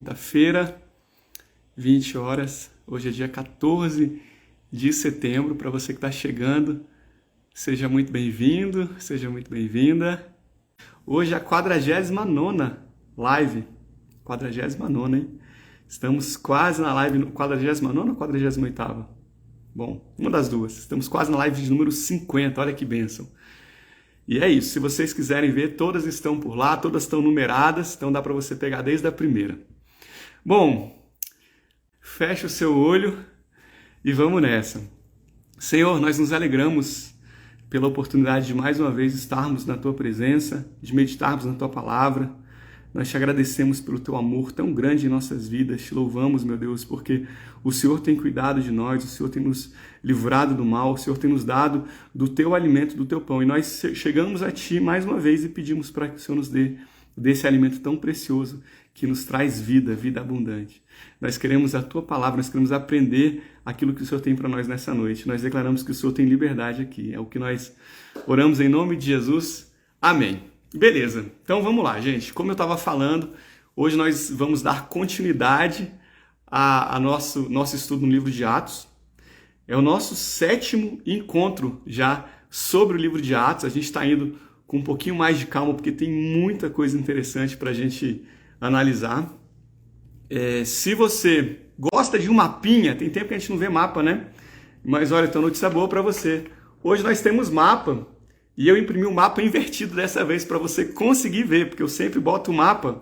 quinta-feira, 20 horas. Hoje é dia 14 de setembro. Para você que está chegando, seja muito bem-vindo, seja muito bem-vinda. Hoje é a 49ª live. 49ª, hein? Estamos quase na live 49ª ou 48ª? Bom, uma das duas. Estamos quase na live de número 50. Olha que bênção. E é isso, se vocês quiserem ver, todas estão por lá, todas estão numeradas, então dá para você pegar desde a primeira. Bom, fecha o seu olho e vamos nessa. Senhor, nós nos alegramos pela oportunidade de mais uma vez estarmos na Tua presença, de meditarmos na Tua palavra. Nós te agradecemos pelo Teu amor tão grande em nossas vidas, te louvamos, meu Deus, porque o Senhor tem cuidado de nós, o Senhor tem nos livrado do mal, o Senhor tem nos dado do Teu alimento, do Teu pão. E nós chegamos a Ti mais uma vez e pedimos para que o Senhor nos dê desse alimento tão precioso que nos traz vida, vida abundante. Nós queremos a Tua palavra, nós queremos aprender aquilo que o Senhor tem para nós nessa noite. Nós declaramos que o Senhor tem liberdade aqui. É o que nós oramos em nome de Jesus. Amém. Beleza, então vamos lá, gente. Como eu estava falando, hoje nós vamos dar continuidade a nosso estudo no livro de Atos. É o nosso 7º encontro já sobre o livro de Atos. A gente está indo com um pouquinho mais de calma, porque tem muita coisa interessante para a gente analisar. Se você gosta de um mapinha, tem tempo que a gente não vê mapa, né? Mas olha, então notícia boa para você. Hoje nós temos mapa. E eu imprimi um mapa invertido dessa vez para você conseguir ver, porque eu sempre boto o mapa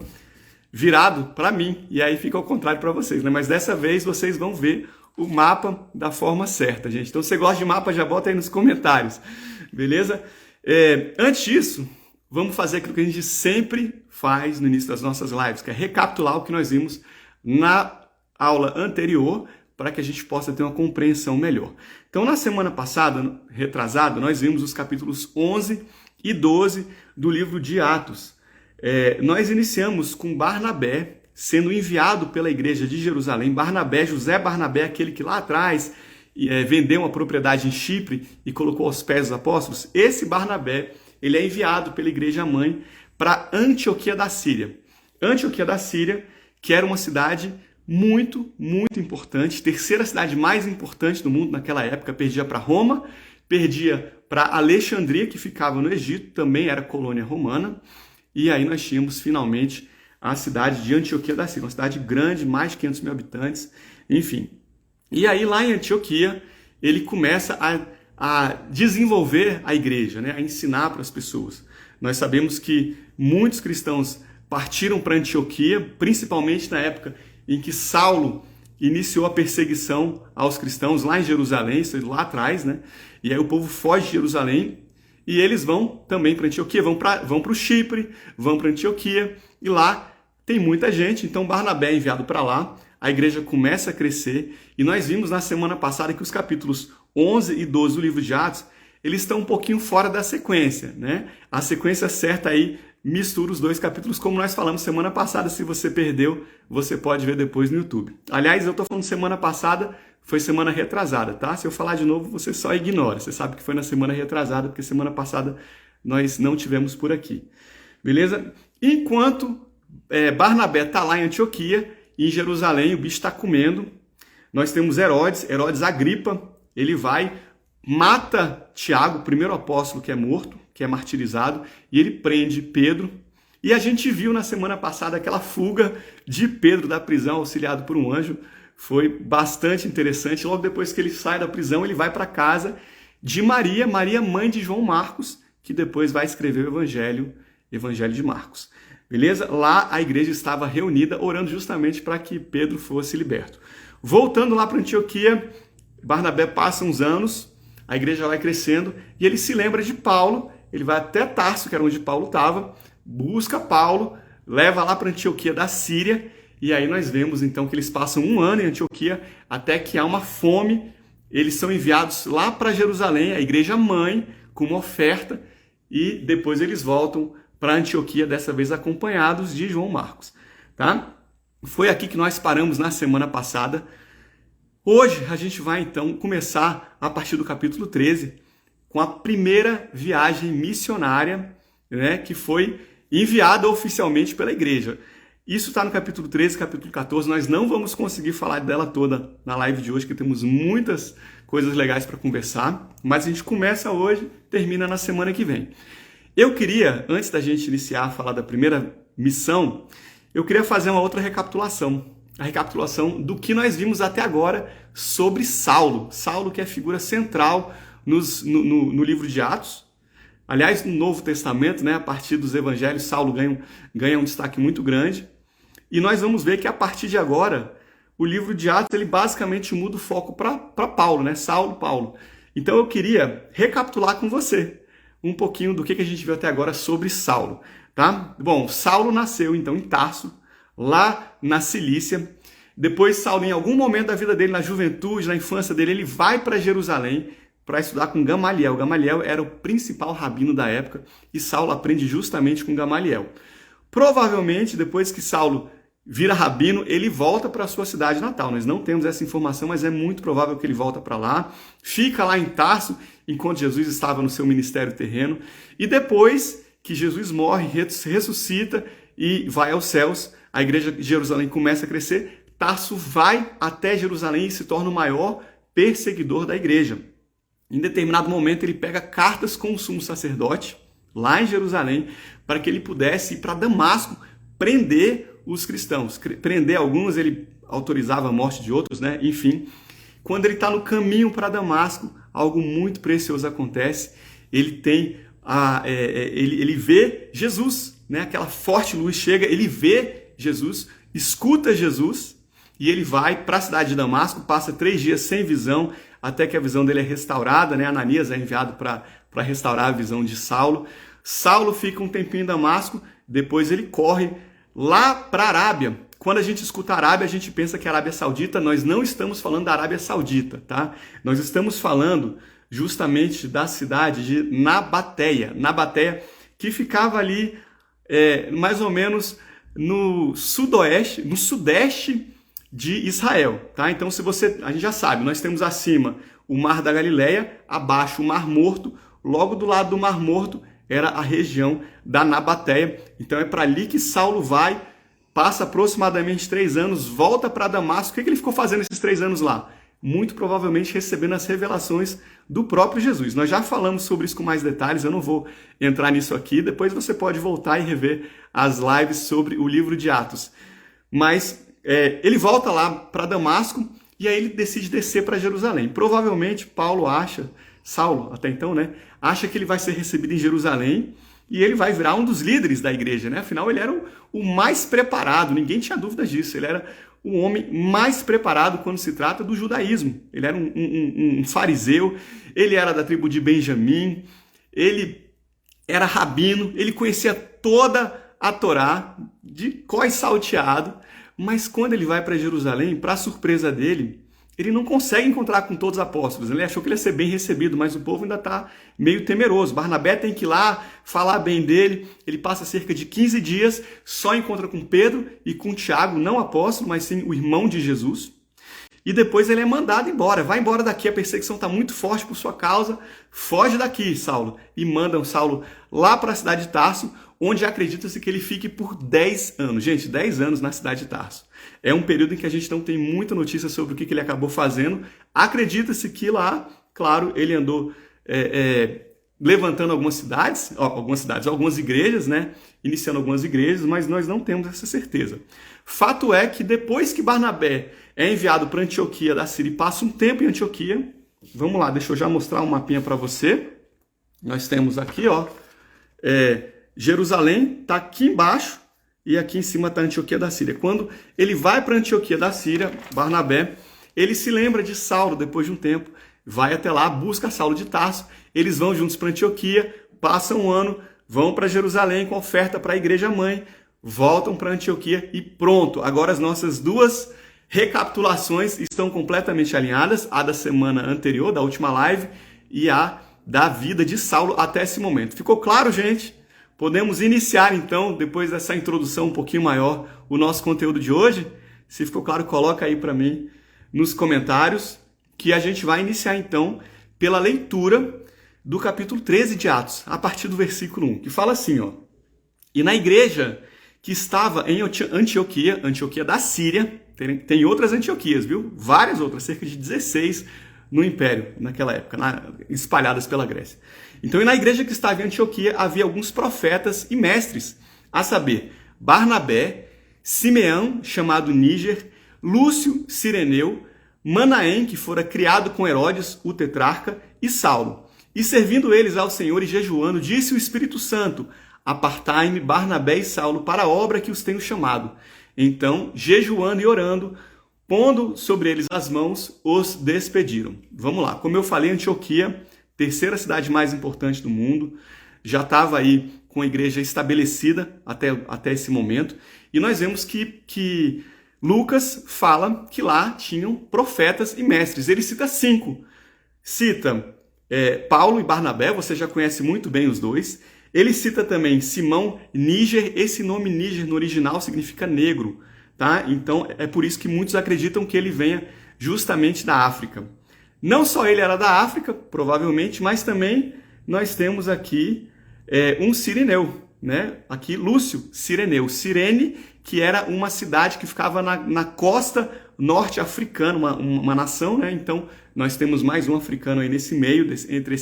virado para mim e aí fica ao contrário para vocês, né? Mas dessa vez vocês vão ver o mapa da forma certa, gente. Então, se você gosta de mapa, já bota aí nos comentários, beleza? Antes disso, vamos fazer aquilo que a gente sempre faz no início das nossas lives, que é recapitular o que nós vimos na aula anterior, para que a gente possa ter uma compreensão melhor. Então, na semana passada, retrasada, nós vimos os capítulos 11 e 12 do livro de Atos. Nós iniciamos com Barnabé sendo enviado pela igreja de Jerusalém. José Barnabé, aquele que lá atrás vendeu uma propriedade em Chipre e colocou aos pés dos apóstolos. Esse Barnabé, ele é enviado pela igreja mãe para Antioquia da Síria. Antioquia da Síria, que era uma cidade muito, muito importante, terceira cidade mais importante do mundo naquela época, perdia para Roma, perdia para Alexandria, que ficava no Egito, também era colônia romana, e aí nós tínhamos finalmente a cidade de Antioquia da Síria, uma cidade grande, mais de 500 mil habitantes, enfim. E aí lá em Antioquia, ele começa a desenvolver a igreja, né? A ensinar para as pessoas. Nós sabemos que muitos cristãos partiram para Antioquia, principalmente na época em que Saulo iniciou a perseguição aos cristãos lá em Jerusalém, isso lá atrás, né? E aí o povo foge de Jerusalém e eles vão também para Antioquia, vão para o Chipre, vão para Antioquia e lá tem muita gente, então Barnabé é enviado para lá, a igreja começa a crescer e nós vimos na semana passada que os capítulos 11 e 12 do livro de Atos, eles estão um pouquinho fora da sequência, né? A sequência certa aí mistura os dois capítulos, como nós falamos semana passada. Se você perdeu, você pode ver depois no YouTube. Aliás, eu estou falando semana passada, foi semana retrasada, tá? Se eu falar de novo, você só ignora. Você sabe que foi na semana retrasada, porque semana passada nós não tivemos por aqui. Beleza? Enquanto Barnabé está lá em Antioquia, em Jerusalém, o bicho está comendo. Nós temos Herodes Agripa, ele vai, mata Tiago, o primeiro apóstolo que é morto, que é martirizado, e ele prende Pedro. E a gente viu na semana passada aquela fuga de Pedro da prisão, auxiliado por um anjo. Foi bastante interessante. Logo depois que ele sai da prisão, ele vai para a casa de Maria, mãe de João Marcos, que depois vai escrever o Evangelho de Marcos. Beleza? Lá a igreja estava reunida, orando justamente para que Pedro fosse liberto. Voltando lá para Antioquia, Barnabé passa uns anos, a igreja vai crescendo, e ele se lembra de Paulo. Ele vai até Tarso, que era onde Paulo estava, busca Paulo, leva lá para Antioquia da Síria, e aí nós vemos então que eles passam um ano em Antioquia, até que há uma fome, eles são enviados lá para Jerusalém, a igreja mãe, com uma oferta, e depois eles voltam para Antioquia, dessa vez acompanhados de João Marcos. Tá? Foi aqui que nós paramos na semana passada. Hoje a gente vai então começar a partir do capítulo 13, com a primeira viagem missionária, né, que foi enviada oficialmente pela igreja. Isso está no capítulo 13, capítulo 14. Nós não vamos conseguir falar dela toda na live de hoje, porque temos muitas coisas legais para conversar. Mas a gente começa hoje, termina na semana que vem. Eu queria, antes da gente iniciar a falar da primeira missão, eu queria fazer uma outra recapitulação. A recapitulação do que nós vimos até agora sobre Saulo. Saulo, que é a figura central no livro de Atos. Aliás, no Novo Testamento, né, a partir dos evangelhos, Saulo ganha um destaque muito grande. E nós vamos ver que a partir de agora, o livro de Atos ele basicamente muda o foco para Paulo, né? Saulo, Paulo. Então eu queria recapitular com você um pouquinho do que a gente viu até agora sobre Saulo, tá? Bom, Saulo nasceu então em Tarso, lá na Cilícia. Depois Saulo, em algum momento da vida dele, na juventude, na infância dele, ele vai para Jerusalém para estudar com Gamaliel. Gamaliel era o principal rabino da época e Saulo aprende justamente com Gamaliel. Provavelmente, depois que Saulo vira rabino, ele volta para a sua cidade natal. Nós não temos essa informação, mas é muito provável que ele volta para lá. Fica lá em Tarso, enquanto Jesus estava no seu ministério terreno. E depois que Jesus morre, ressuscita e vai aos céus, a igreja de Jerusalém começa a crescer. Tarso vai até Jerusalém e se torna o maior perseguidor da igreja. Em determinado momento, ele pega cartas com o sumo sacerdote, lá em Jerusalém, para que ele pudesse ir para Damasco prender os cristãos. Prender alguns, ele autorizava a morte de outros, né? Enfim, quando ele está no caminho para Damasco, algo muito precioso acontece. Ele ele vê Jesus, né? Aquela forte luz chega, ele vê Jesus, escuta Jesus e ele vai para a cidade de Damasco, passa 3 dias sem visão, até que a visão dele é restaurada, né? Ananias é enviado para restaurar a visão de Saulo. Saulo fica um tempinho em Damasco, depois ele corre lá para a Arábia. Quando a gente escuta Arábia, a gente pensa que é Arábia Saudita. Nós não estamos falando da Arábia Saudita, tá? Nós estamos falando justamente da cidade de Nabateia. Nabateia, que ficava ali mais ou menos no sudeste de Israel, tá? Então, a gente já sabe, nós temos acima o Mar da Galileia, abaixo o Mar Morto, logo do lado do Mar Morto era a região da Nabateia. Então é para ali que Saulo vai, passa aproximadamente 3 anos, volta para Damasco. O que ele ficou fazendo esses 3 anos lá? Muito provavelmente recebendo as revelações do próprio Jesus. Nós já falamos sobre isso com mais detalhes, eu não vou entrar nisso aqui. Depois você pode voltar e rever as lives sobre o livro de Atos. Mas ele volta lá para Damasco e aí ele decide descer para Jerusalém. Provavelmente Saulo, até então, né, acha que ele vai ser recebido em Jerusalém e ele vai virar um dos líderes da igreja, né? Afinal, ele era o mais preparado, ninguém tinha dúvida disso. Ele era o homem mais preparado quando se trata do judaísmo. Ele era um fariseu, ele era da tribo de Benjamim, ele era rabino, ele conhecia toda a Torá de cós salteado, mas quando ele vai para Jerusalém, para surpresa dele, ele não consegue encontrar com todos os apóstolos. Ele achou que ele ia ser bem recebido, mas o povo ainda está meio temeroso. Barnabé tem que ir lá falar bem dele. Ele passa cerca de 15 dias, só encontra com Pedro e com Tiago, não apóstolo, mas sim o irmão de Jesus. E depois ele é mandado embora. Vai embora daqui, a perseguição está muito forte por sua causa. Foge daqui, Saulo. E mandam Saulo lá para a cidade de Tarso, onde acredita-se que ele fique por 10 anos. Gente, 10 anos na cidade de Tarso. É um período em que a gente não tem muita notícia sobre o que ele acabou fazendo. Acredita-se que lá, claro, ele andou levantando algumas igrejas, né? Iniciando algumas igrejas, mas nós não temos essa certeza. Fato é que depois que Barnabé é enviado para Antioquia da Síria e passa um tempo em Antioquia, vamos lá, deixa eu já mostrar um mapinha para você. Nós temos aqui, ó, Jerusalém está aqui embaixo e aqui em cima está Antioquia da Síria. Quando ele vai para Antioquia da Síria, Barnabé, ele se lembra de Saulo depois de um tempo, vai até lá, busca Saulo de Tarso, eles vão juntos para Antioquia, passam um ano, vão para Jerusalém com oferta para a igreja mãe, voltam para Antioquia e pronto. Agora as nossas duas recapitulações estão completamente alinhadas, a da semana anterior, da última live, e a da vida de Saulo até esse momento. Ficou claro, gente? Podemos iniciar, então, depois dessa introdução um pouquinho maior, o nosso conteúdo de hoje? Se ficou claro, coloca aí para mim nos comentários, que a gente vai iniciar, então, pela leitura do capítulo 13 de Atos, a partir do versículo 1, que fala assim, ó: E na igreja que estava em Antioquia, Antioquia da Síria. Tem outras Antioquias, viu? Várias outras, cerca de 16 no Império, naquela época, espalhadas pela Grécia. Então, e na igreja que estava em Antioquia, havia alguns profetas e mestres, a saber, Barnabé, Simeão, chamado Níger, Lúcio, Cireneu, Manaém, que fora criado com Herodes, o tetrarca, e Saulo. E servindo eles ao Senhor e jejuando, disse o Espírito Santo: apartai-me Barnabé e Saulo para a obra que os tenho chamado. Então, jejuando e orando, pondo sobre eles as mãos, os despediram. Vamos lá, como eu falei, Antioquia, terceira cidade mais importante do mundo, já estava aí com a igreja estabelecida até esse momento, e nós vemos que Lucas fala que lá tinham profetas e mestres. Ele cita 5. Cita Paulo e Barnabé, você já conhece muito bem os dois. Ele cita também Simão Níger. Esse nome Níger no original significa negro, tá? Então é por isso que muitos acreditam que ele venha justamente da África. Não só ele era da África, provavelmente, mas também nós temos aqui um Cireneu, né? Aqui Lúcio Cireneu. Cirene, que era uma cidade que ficava na costa norte-africana, uma nação, né? Então nós temos mais um africano aí nesse meio, entre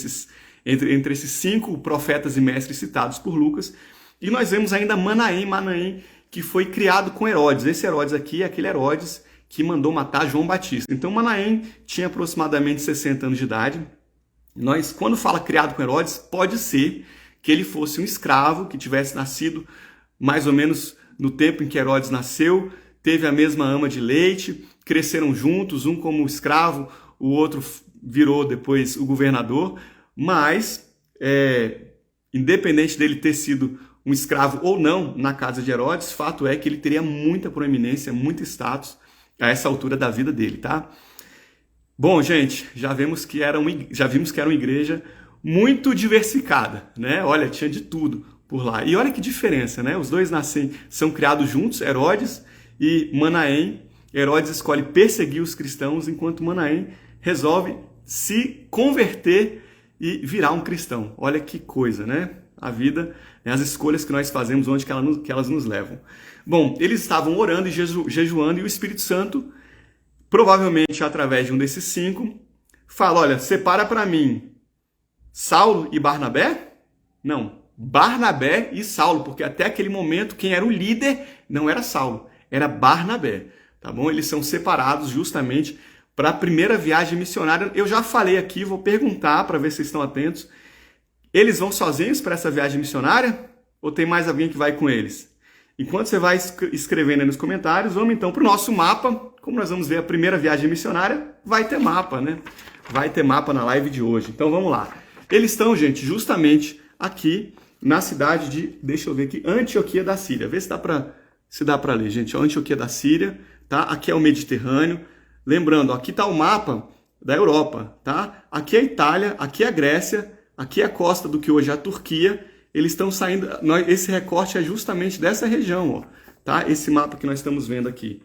esses 5 profetas e mestres citados por Lucas. E nós vemos ainda Manaém, que foi criado com Herodes. Esse Herodes aqui é aquele Herodes que mandou matar João Batista. Então Manaém tinha aproximadamente 60 anos de idade. Quando fala criado com Herodes, pode ser que ele fosse um escravo, que tivesse nascido mais ou menos no tempo em que Herodes nasceu, teve a mesma ama de leite, cresceram juntos, um como escravo, o outro virou depois o governador. Mas, independente dele ter sido um escravo ou não na casa de Herodes, fato é que ele teria muita proeminência, muito status a essa altura da vida dele, tá? Bom, gente, já vimos que era uma igreja muito diversificada, né? Olha, tinha de tudo por lá. E olha que diferença, né? Os dois são criados juntos, Herodes e Manaém. Herodes escolhe perseguir os cristãos, enquanto Manaém resolve se converter e virar um cristão. Olha que coisa, né? A vida, as escolhas que nós fazemos, onde que elas nos levam. Bom, eles estavam orando e jejuando, e o Espírito Santo, provavelmente através de um desses 5, fala: olha, separa para mim Saulo e Barnabé? Não, Barnabé e Saulo, porque até aquele momento quem era o líder não era Saulo, era Barnabé, tá bom? Eles são separados justamente para a primeira viagem missionária. Eu já falei aqui, vou perguntar para ver se vocês estão atentos. Eles vão sozinhos para essa viagem missionária? Ou tem mais alguém que vai com eles? Enquanto você vai escrevendo aí nos comentários, vamos então para o nosso mapa. Como nós vamos ver a primeira viagem missionária, vai ter mapa, né? Vai ter mapa na live de hoje. Então vamos lá. Eles estão, gente, justamente aqui na cidade de, deixa eu ver aqui, Antioquia da Síria. Vê se dá para ler, gente. Antioquia da Síria, tá? Aqui é o Mediterrâneo. Lembrando, aqui está o mapa da Europa, tá? Aqui é a Itália, aqui é a Grécia, aqui é a costa do que hoje é a Turquia. Eles estão saindo, esse recorte é justamente dessa região, ó, tá? Esse mapa que nós estamos vendo aqui.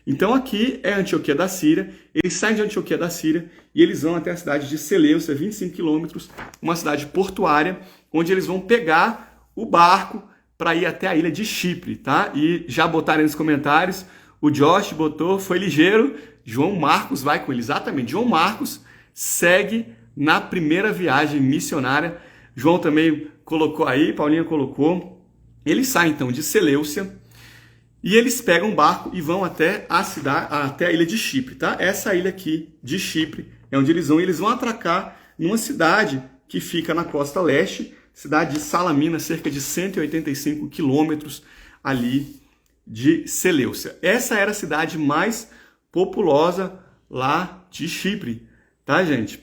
Então aqui é a Antioquia da Síria, eles saem de Antioquia da Síria e eles vão até a cidade de Seleucia, 25 quilômetros, uma cidade portuária, onde eles vão pegar o barco para ir até a ilha de Chipre, tá? E já botaram nos comentários, o Josh botou, foi ligeiro, João Marcos vai com ele, exatamente. João Marcos segue na primeira viagem missionária. João também colocou aí, Paulinha colocou. Eles saem então de Seleucia e eles pegam um barco e vão até a ilha de Chipre, tá? Essa ilha aqui de Chipre é onde eles vão. E eles vão atracar numa cidade que fica na costa leste, cidade de Salamina, cerca de 185 quilômetros ali de Seleucia. Essa era a cidade mais populosa lá de Chipre, tá, gente?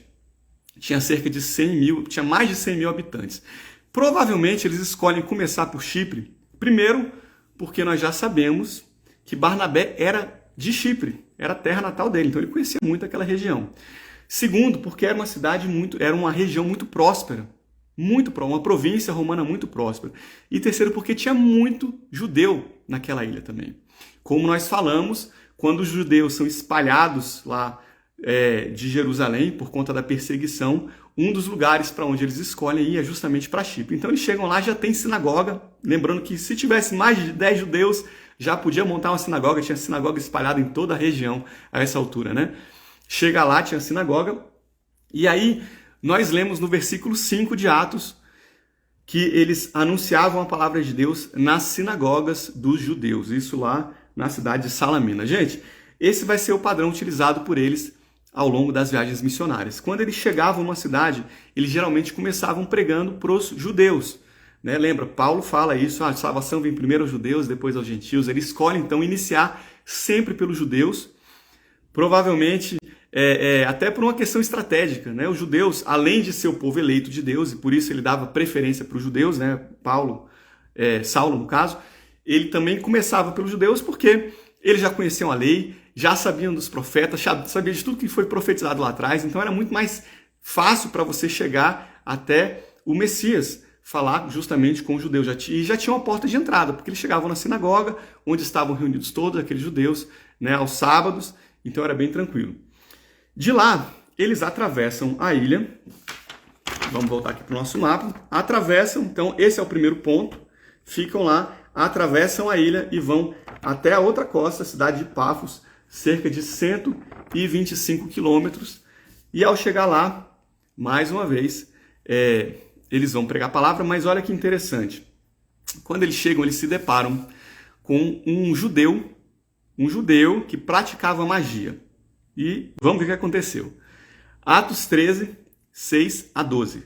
Tinha cerca de 100 mil, tinha mais de 100 mil habitantes. Provavelmente eles escolhem começar por Chipre, primeiro porque nós já sabemos que Barnabé era de Chipre, era a terra natal dele, então ele conhecia muito aquela região. Segundo, porque era uma região muito próspera, uma província romana muito próspera. E terceiro, porque tinha muito judeu naquela ilha também. Como nós falamos, quando os judeus são espalhados lá de Jerusalém por conta da perseguição, um dos lugares para onde eles escolhem ir é justamente para Chipre. Então eles chegam lá, já tem sinagoga, lembrando que se tivesse mais de 10 judeus, já podia montar uma sinagoga, tinha sinagoga espalhada em toda a região a essa altura, né? Chega lá, tinha sinagoga, e aí nós lemos no versículo 5 de Atos que eles anunciavam a palavra de Deus nas sinagogas dos judeus, isso lá na cidade de Salamina. Gente, esse vai ser o padrão utilizado por eles ao longo das viagens missionárias. Quando eles chegavam numa cidade, eles geralmente começavam pregando para os judeus. Né? Lembra, Paulo fala isso, a salvação vem primeiro aos judeus, depois aos gentios. Ele escolhe então iniciar sempre pelos judeus, provavelmente até por uma questão estratégica. Né? Os judeus, além de ser o povo eleito de Deus, e por isso ele dava preferência para os judeus, né? Saulo no caso, ele também começava pelos judeus porque eles já conheciam a lei, já sabiam dos profetas, sabiam de tudo que foi profetizado lá atrás, então era muito mais fácil para você chegar até o Messias, falar justamente com os judeus. E já tinha uma porta de entrada, porque eles chegavam na sinagoga, onde estavam reunidos todos aqueles judeus, né, aos sábados, então era bem tranquilo. De lá, eles atravessam a ilha, vamos voltar aqui para o nosso mapa, atravessam, então esse é o primeiro ponto, ficam lá, atravessam a ilha e vão até a outra costa, a cidade de Pafos, cerca de 125 quilômetros. E ao chegar lá, mais uma vez, eles vão pregar a palavra, mas olha que interessante. Quando eles chegam, eles se deparam com um judeu que praticava magia. E vamos ver o que aconteceu. Atos 13, 6 a 12.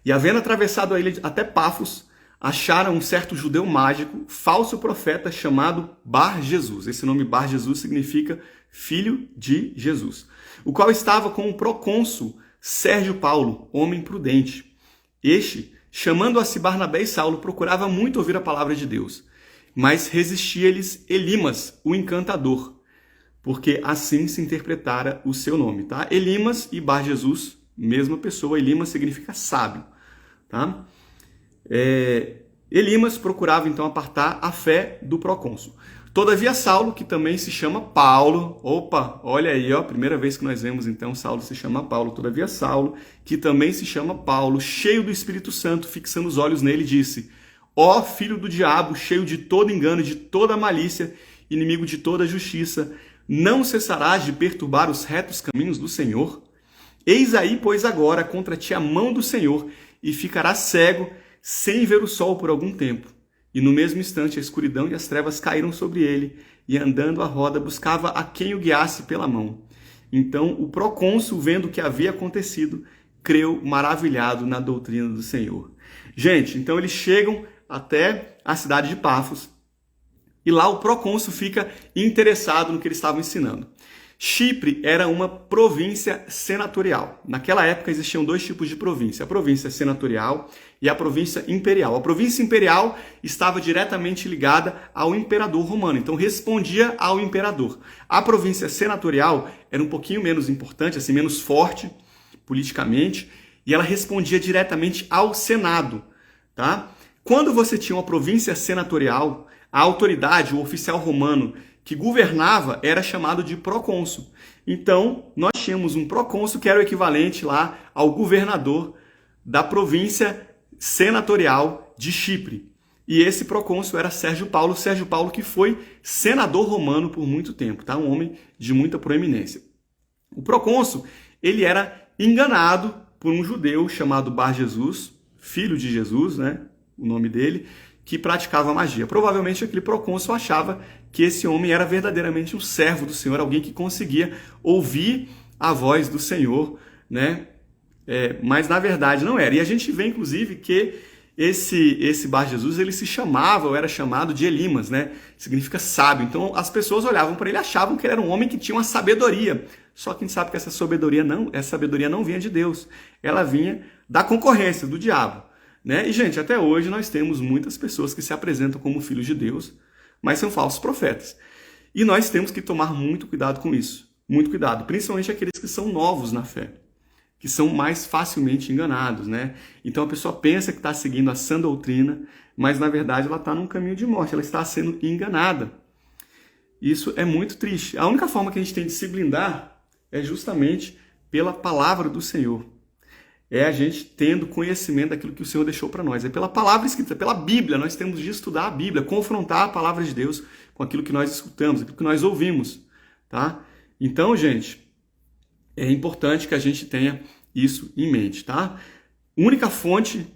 E havendo atravessado a ilha até Pafos, acharam um certo judeu mágico, falso profeta, chamado Bar Jesus. Esse nome Bar Jesus significa filho de Jesus. O qual estava com o procônsul Sérgio Paulo, homem prudente. Este, chamando a si Barnabé e Saulo, procurava muito ouvir a palavra de Deus. Mas resistia-lhes Elimas, o encantador, porque assim se interpretara o seu nome. Tá? Elimas e Bar Jesus, mesma pessoa. Elimas significa sábio. Tá? Elimas procurava então apartar a fé do procônsul. Todavia Saulo, que também se chama Paulo, olha aí, primeira vez que nós vemos então Saulo se chama Paulo. Todavia Saulo, que também se chama Paulo, cheio do Espírito Santo, fixando os olhos nele, disse: ó filho do diabo, cheio de todo engano, de toda malícia, inimigo de toda justiça, não cessarás de perturbar os retos caminhos do Senhor? Eis aí, pois agora, contra ti a mão do Senhor, e ficarás cego, sem ver o sol por algum tempo. E no mesmo instante a escuridão e as trevas caíram sobre ele, e andando à roda buscava a quem o guiasse pela mão. Então o procônsul, vendo o que havia acontecido, creu maravilhado na doutrina do Senhor. Gente, então eles chegam até a cidade de Pafos, e lá o procônsul fica interessado no que eles estavam ensinando. Chipre era uma província senatorial. Naquela época existiam dois tipos de província, a província senatorial e a província imperial. A província imperial estava diretamente ligada ao imperador romano, então respondia ao imperador. A província senatorial era um pouquinho menos importante, assim, menos forte politicamente, e ela respondia diretamente ao Senado. Tá? Quando você tinha uma província senatorial, a autoridade, o oficial romano que governava era chamado de procônsul. Então, nós tínhamos um procônsul que era o equivalente lá ao governador da província senatorial de Chipre. E esse procônsul era Sérgio Paulo que foi senador romano por muito tempo, tá? Um homem de muita proeminência. O procônsul, ele era enganado por um judeu chamado Bar Jesus, filho de Jesus, né? O nome dele, que praticava magia. Provavelmente aquele procônsul achava que esse homem era verdadeiramente um servo do Senhor, alguém que conseguia ouvir a voz do Senhor, né? Mas na verdade não era. E a gente vê, inclusive, que esse Bar Jesus, ele se chamava, ou era chamado de Elimas, né? Significa sábio. Então as pessoas olhavam para ele e achavam que ele era um homem que tinha uma sabedoria. Só que a gente sabe que essa sabedoria não vinha de Deus. Ela vinha da concorrência, do diabo. Né? E, gente, até hoje nós temos muitas pessoas que se apresentam como filhos de Deus, mas são falsos profetas. E nós temos que tomar muito cuidado com isso. Muito cuidado, principalmente aqueles que são novos na fé, que são mais facilmente enganados. Né? Então a pessoa pensa que está seguindo a sã doutrina, mas na verdade ela está num caminho de morte, ela está sendo enganada. Isso é muito triste. A única forma que a gente tem de se blindar é justamente pela palavra do Senhor. é a gente tendo conhecimento daquilo que o Senhor deixou para nós. É pela palavra escrita, pela Bíblia. Nós temos de estudar a Bíblia, confrontar a palavra de Deus com aquilo que nós escutamos, aquilo que nós ouvimos, tá? Então, gente, é importante que a gente tenha isso em mente, tá? Única fonte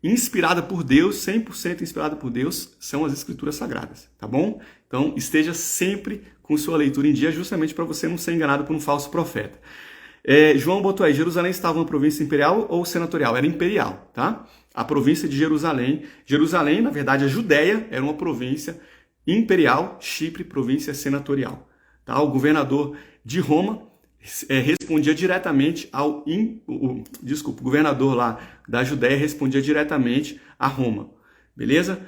inspirada por Deus, 100% inspirada por Deus, são as Escrituras Sagradas, tá bom? Então, esteja sempre com sua leitura em dia, justamente para você não ser enganado por um falso profeta. João botou aí, Jerusalém estava uma província imperial ou senatorial? Era imperial, tá? A província de Jerusalém. Jerusalém, na verdade, a Judéia era uma província imperial, Chipre, província senatorial. Tá? O governador de Roma respondia diretamente o governador lá da Judéia respondia diretamente a Roma, beleza?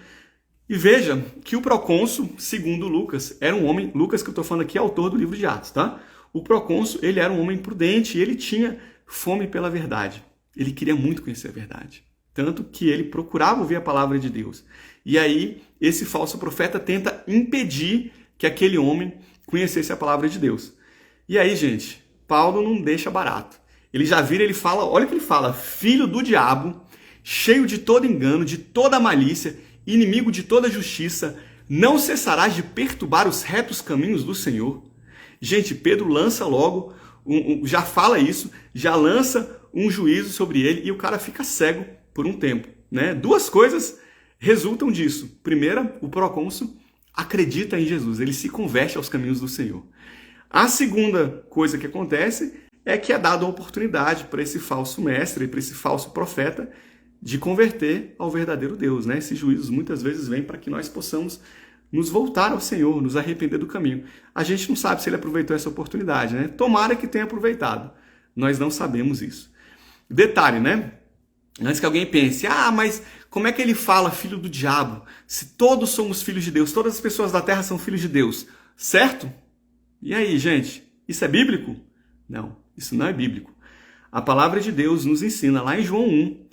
E veja que o procônsul, segundo Lucas, era um homem, Lucas que eu estou falando aqui é autor do livro de Atos, tá? O procônsul, ele era um homem prudente e ele tinha fome pela verdade. Ele queria muito conhecer a verdade, tanto que ele procurava ouvir a palavra de Deus. E aí, esse falso profeta tenta impedir que aquele homem conhecesse a palavra de Deus. E aí, gente, Paulo não deixa barato. Ele já vira, ele fala, olha o que ele fala, filho do diabo, cheio de todo engano, de toda malícia, inimigo de toda justiça, não cessarás de perturbar os retos caminhos do Senhor. Gente, Pedro lança logo, já fala isso, já lança um juízo sobre ele e o cara fica cego por um tempo, né? Duas coisas resultam disso. Primeira, o procônsul acredita em Jesus, ele se converte aos caminhos do Senhor. A segunda coisa que acontece é que é dada a oportunidade para esse falso mestre, para esse falso profeta, de converter ao verdadeiro Deus, né? Esses juízos muitas vezes vêm para que nós possamos nos voltar ao Senhor, nos arrepender do caminho. A gente não sabe se ele aproveitou essa oportunidade, né? Tomara que tenha aproveitado. Nós não sabemos isso. Detalhe, né? Antes que alguém pense, mas como é que ele fala filho do diabo? Se todos somos filhos de Deus, todas as pessoas da terra são filhos de Deus, certo? E aí, gente, isso é bíblico? Não, isso não é bíblico. A palavra de Deus nos ensina lá em João 1,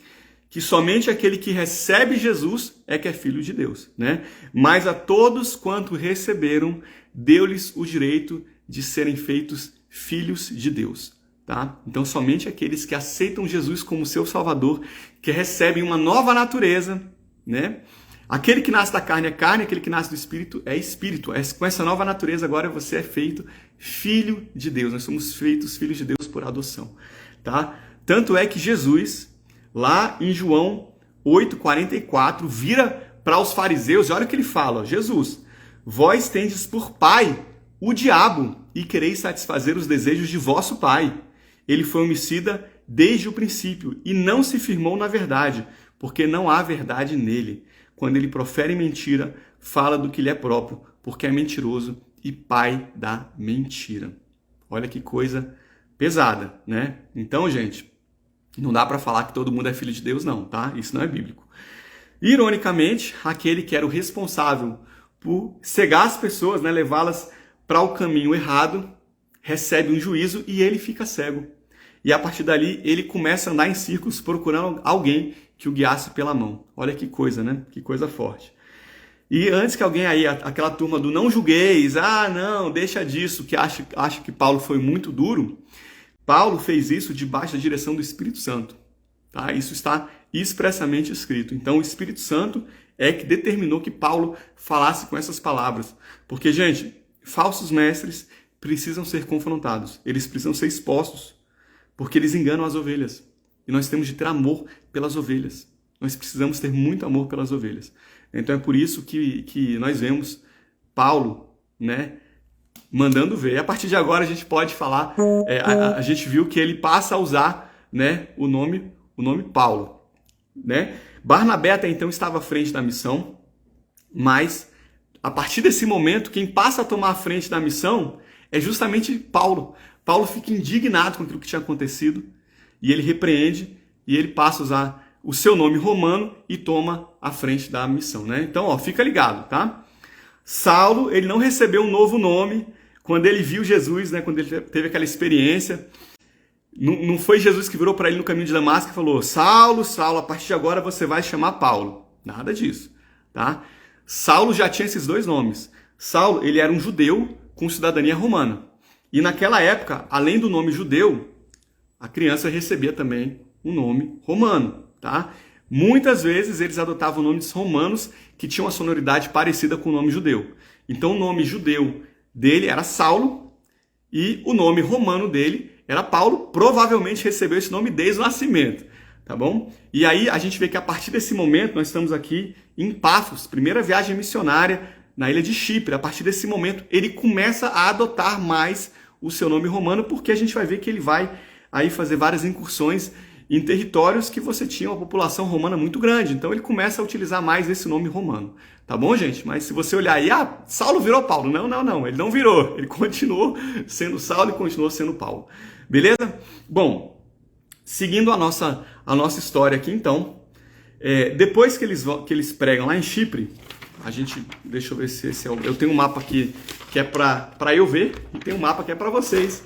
que somente aquele que recebe Jesus é que é filho de Deus, né? Mas a todos quanto receberam, deu-lhes o direito de serem feitos filhos de Deus, tá? Então somente aqueles que aceitam Jesus como seu Salvador, que recebem uma nova natureza, né? Aquele que nasce da carne é carne, aquele que nasce do Espírito é Espírito. Com essa nova natureza agora você é feito filho de Deus. Nós somos feitos filhos de Deus por adoção, tá? Tanto é que Jesus, lá em João 8,44, vira para os fariseus e olha o que ele fala. Jesus, vós tendes por pai o diabo e quereis satisfazer os desejos de vosso pai. Ele foi homicida desde o princípio e não se firmou na verdade, porque não há verdade nele. Quando ele profere mentira, fala do que lhe é próprio, porque é mentiroso e pai da mentira. Olha que coisa pesada, né? Então, gente, não dá para falar que todo mundo é filho de Deus, não, tá? Isso não é bíblico. Ironicamente, aquele que era o responsável por cegar as pessoas, né, levá-las para o caminho errado, recebe um juízo e ele fica cego. E a partir dali, ele começa a andar em círculos procurando alguém que o guiasse pela mão. Olha que coisa, né? Que coisa forte. E antes que alguém aí, aquela turma do não julgueis, não, deixa disso, que acha que Paulo foi muito duro, Paulo fez isso debaixo da direção do Espírito Santo. Tá? Isso está expressamente escrito. Então, o Espírito Santo é que determinou que Paulo falasse com essas palavras. Porque, gente, falsos mestres precisam ser confrontados. Eles precisam ser expostos. Porque eles enganam as ovelhas. E nós temos de ter amor pelas ovelhas. Nós precisamos ter muito amor pelas ovelhas. Então, é por isso que nós vemos Paulo, né, mandando ver. A partir de agora a gente pode falar, a gente viu que ele passa a usar, né, o nome Paulo, né? Barnabé até então estava à frente da missão, mas a partir desse momento quem passa a tomar a frente da missão é justamente Paulo. Paulo fica indignado com aquilo que tinha acontecido e ele repreende e ele passa a usar o seu nome romano e toma a frente da missão, né? Então, fica ligado, tá? Saulo, ele não recebeu um novo nome quando ele viu Jesus, né? Quando ele teve aquela experiência. Não foi Jesus que virou para ele no caminho de Damasco e falou: Saulo, Saulo, a partir de agora você vai chamar Paulo. Nada disso, tá? Saulo já tinha esses dois nomes. Saulo, ele era um judeu com cidadania romana. E naquela época, além do nome judeu, a criança recebia também um nome romano, tá? Muitas vezes eles adotavam nomes romanos que tinham uma sonoridade parecida com o nome judeu. Então o nome judeu dele era Saulo e o nome romano dele era Paulo. Provavelmente recebeu esse nome desde o nascimento, tá bom? E aí a gente vê que a partir desse momento nós estamos aqui em Pafos, primeira viagem missionária na ilha de Chipre. A partir desse momento ele começa a adotar mais o seu nome romano, porque a gente vai ver que ele vai aí fazer várias incursões em territórios que você tinha uma população romana muito grande. Então ele começa a utilizar mais esse nome romano. Tá bom, gente? Mas se você olhar aí, Saulo virou Paulo. Não. Ele não virou. Ele continuou sendo Saulo e continuou sendo Paulo. Beleza? Bom, seguindo a nossa história aqui, então, depois que eles pregam lá em Chipre, deixa eu ver se esse é eu tenho um mapa aqui que é para eu ver e tem um mapa que é para vocês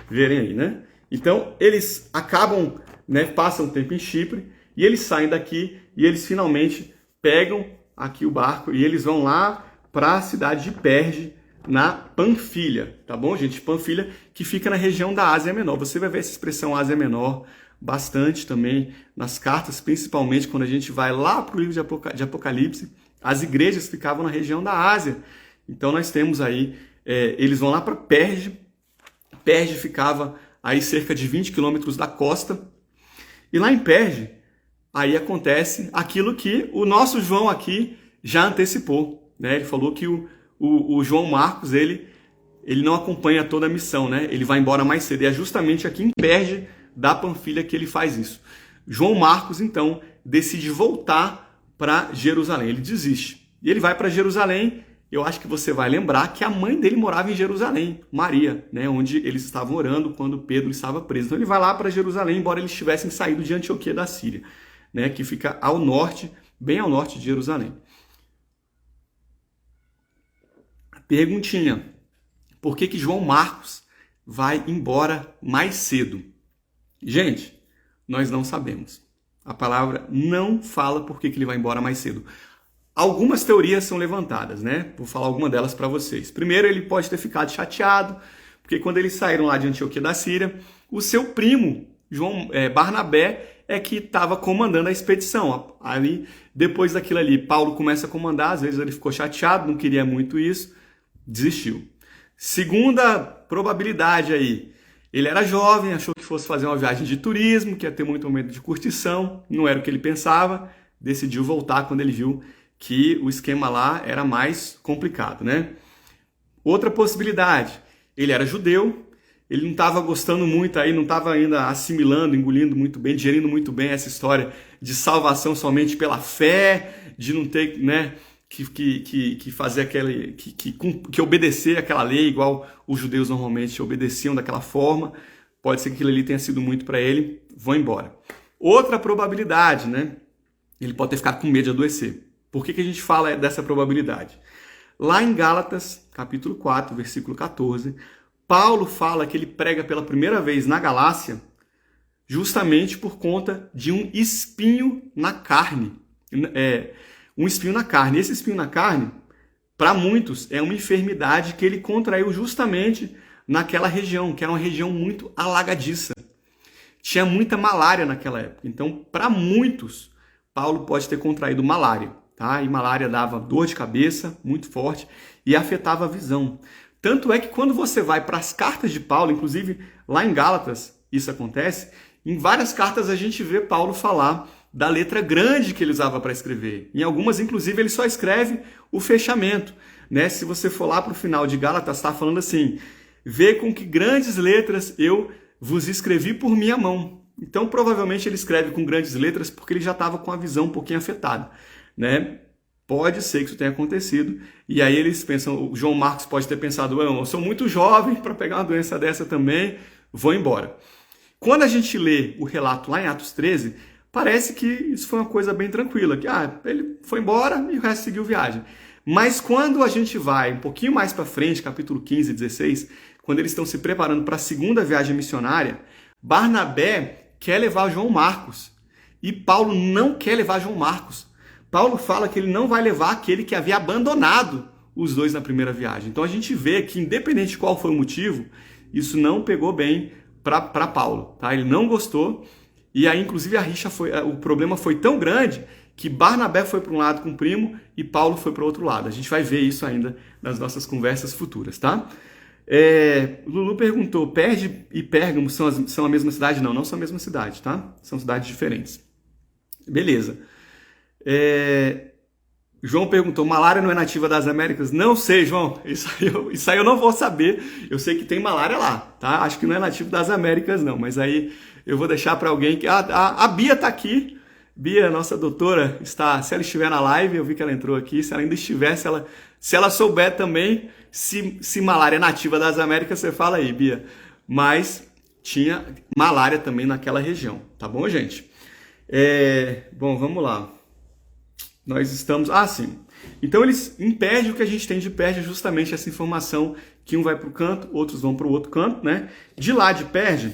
verem aí, né? Então, eles acabam, né, passam um tempo em Chipre e eles saem daqui e eles finalmente pegam aqui o barco e eles vão lá para a cidade de Perge, na Panfilha, tá bom, gente? Panfilha, que fica na região da Ásia Menor. Você vai ver essa expressão Ásia Menor bastante também nas cartas, principalmente quando a gente vai lá para o livro de Apocalipse. As igrejas ficavam na região da Ásia. Então nós temos aí, eles vão lá para Perge. Perge ficava aí cerca de 20 quilômetros da costa. E lá em Perge, aí acontece aquilo que o nosso João aqui já antecipou, né? Ele falou que o João Marcos, ele não acompanha toda a missão, né? Ele vai embora mais cedo. E é justamente aqui em Perge da Panfilha que ele faz isso. João Marcos, então, decide voltar para Jerusalém. Ele desiste. E ele vai para Jerusalém. Eu acho que você vai lembrar que a mãe dele morava em Jerusalém, Maria, né? Onde eles estavam orando quando Pedro estava preso. Então ele vai lá para Jerusalém, embora eles tivessem saído de Antioquia da Síria, né? Que fica ao norte, bem ao norte de Jerusalém. Perguntinha: por que João Marcos vai embora mais cedo? Gente, nós não sabemos. A palavra não fala por que ele vai embora mais cedo. Algumas teorias são levantadas, né? Vou falar alguma delas para vocês. Primeiro, ele pode ter ficado chateado, porque quando eles saíram lá de Antioquia da Síria, o seu primo, Barnabé, é que estava comandando a expedição. Ali, depois daquilo ali, Paulo começa a comandar, às vezes ele ficou chateado, não queria muito isso, desistiu. Segunda probabilidade aí, ele era jovem, achou que fosse fazer uma viagem de turismo, que ia ter muito momento de curtição, não era o que ele pensava, decidiu voltar quando ele viu que o esquema lá era mais complicado, né? Outra possibilidade, ele era judeu, ele não estava gostando muito aí, não estava ainda assimilando, engolindo muito bem, digerindo muito bem essa história de salvação somente pela fé, de não ter, né, que fazer que obedecer aquela lei igual os judeus normalmente obedeciam daquela forma. Pode ser que aquilo ali tenha sido muito para ele, vão embora. Outra probabilidade, né? Ele pode ter ficado com medo de adoecer. Por que a gente fala dessa probabilidade? Lá em Gálatas, capítulo 4, versículo 14, Paulo fala que ele prega pela primeira vez na Galácia justamente por conta de um espinho na carne. Um espinho na carne. Esse espinho na carne, para muitos, é uma enfermidade que ele contraiu justamente naquela região, que era uma região muito alagadiça. Tinha muita malária naquela época. Então, para muitos, Paulo pode ter contraído malária. Tá? E malária dava dor de cabeça muito forte e afetava a visão. Tanto é que quando você vai para as cartas de Paulo, inclusive lá em Gálatas isso acontece, em várias cartas a gente vê Paulo falar da letra grande que ele usava para escrever. Em algumas, inclusive, ele só escreve o fechamento, né? Se você for lá para o final de Gálatas, está falando assim: vê com que grandes letras eu vos escrevi por minha mão. Então, provavelmente ele escreve com grandes letras porque ele já estava com a visão um pouquinho afetada, né? Pode ser que isso tenha acontecido. E aí eles pensam, o João Marcos pode ter pensado: eu sou muito jovem para pegar uma doença dessa também, vou embora. Quando a gente lê o relato lá em Atos 13, parece que isso foi uma coisa bem tranquila, que ele foi embora e o resto seguiu viagem. Mas quando a gente vai um pouquinho mais para frente, capítulo 15 e 16, quando eles estão se preparando para a segunda viagem missionária, Barnabé quer levar João Marcos e Paulo não quer levar João Marcos. Paulo fala que ele não vai levar aquele que havia abandonado os dois na primeira viagem. Então a gente vê que, independente de qual foi o motivo, isso não pegou bem para Paulo. Tá? Ele não gostou E aí, inclusive, o problema foi tão grande que Barnabé foi para um lado com o primo e Paulo foi para o outro lado. A gente vai ver isso ainda nas nossas conversas futuras, tá? Lulu perguntou, Perge e Pérgamo são a mesma cidade? Não, não são a mesma cidade, tá? São cidades diferentes. Beleza. João perguntou, malária não é nativa das Américas? Não sei, João. Isso aí eu não vou saber. Eu sei que tem malária lá, tá? Acho que não é nativo das Américas, não. Mas aí eu vou deixar para alguém que... A Bia está aqui. Bia, nossa doutora, se ela estiver na live, eu vi que ela entrou aqui. Se ela ainda estiver, se ela souber também se malária é nativa das Américas, você fala aí, Bia. Mas tinha malária também naquela região, tá bom, gente? Bom, vamos lá. Nós estamos... sim. Então, eles impedem o que a gente tem de Perge, justamente essa informação que um vai para o canto, outros vão para o outro canto, né? De lá de Perge,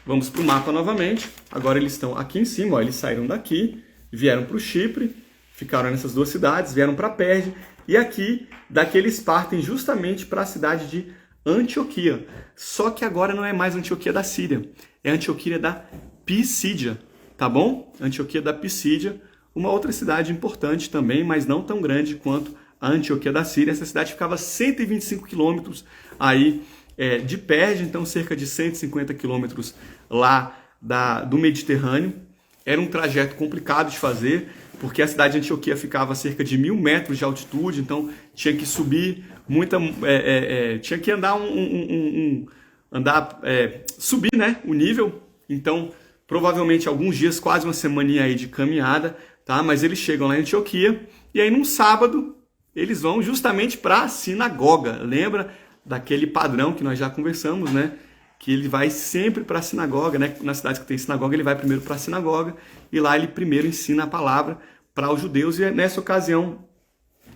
vamos para o mapa novamente. Agora eles estão aqui em cima, ó, eles saíram daqui, vieram para o Chipre, ficaram nessas duas cidades, vieram para Perge, e aqui, daqui eles partem justamente para a cidade de Antioquia. Só que agora não é mais Antioquia da Síria, é Antioquia da Pisídia, tá bom? Antioquia da Pisídia, uma outra cidade importante também, mas não tão grande quanto a Antioquia da Síria. Essa cidade ficava a 125 quilômetros aí de Perge, então cerca de 150 quilômetros lá do Mediterrâneo. Era um trajeto complicado de fazer, porque a cidade de Antioquia ficava a cerca de 1.000 metros de altitude, então tinha que subir tinha que andar subir, né, o nível. Então, provavelmente alguns dias, quase uma semaninha aí de caminhada, tá? Mas eles chegam lá em Antioquia e aí num sábado eles vão justamente para a sinagoga. Lembra daquele padrão que nós já conversamos, né? Que ele vai sempre para a sinagoga, né? Na cidade que tem sinagoga, ele vai primeiro para a sinagoga e lá ele primeiro ensina a palavra para os judeus. E nessa ocasião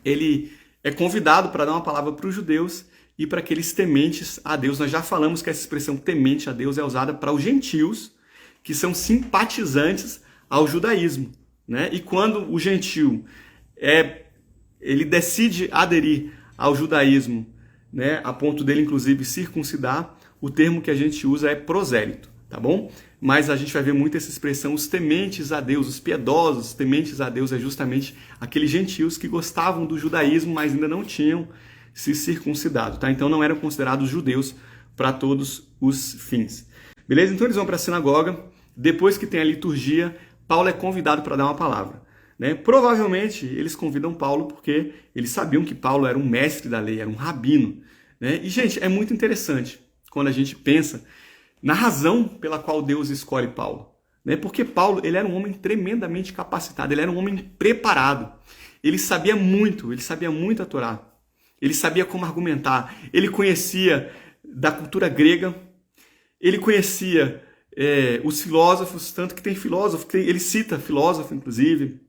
ele é convidado para dar uma palavra para os judeus e para aqueles tementes a Deus. Nós já falamos que essa expressão temente a Deus é usada para os gentios, que são simpatizantes ao judaísmo, né? E quando o gentio ele decide aderir ao judaísmo, né, a ponto dele inclusive circuncidar, o termo que a gente usa é prosélito, tá bom? Mas a gente vai ver muito essa expressão, os tementes a Deus, os piedosos, tementes a Deus, é justamente aqueles gentios que gostavam do judaísmo, mas ainda não tinham se circuncidado, tá? Então não eram considerados judeus para todos os fins. Beleza? Então eles vão para a sinagoga, depois que tem a liturgia, Paulo é convidado para dar uma palavra, né? Provavelmente eles convidam Paulo porque eles sabiam que Paulo era um mestre da lei, era um rabino, né? E, gente, é muito interessante quando a gente pensa na razão pela qual Deus escolhe Paulo, né? Porque Paulo, ele era um homem tremendamente capacitado, ele era um homem preparado, ele sabia muito a Torá, ele sabia como argumentar, ele conhecia da cultura grega, ele conhecia os filósofos, tanto que tem filósofo, ele cita filósofo, inclusive.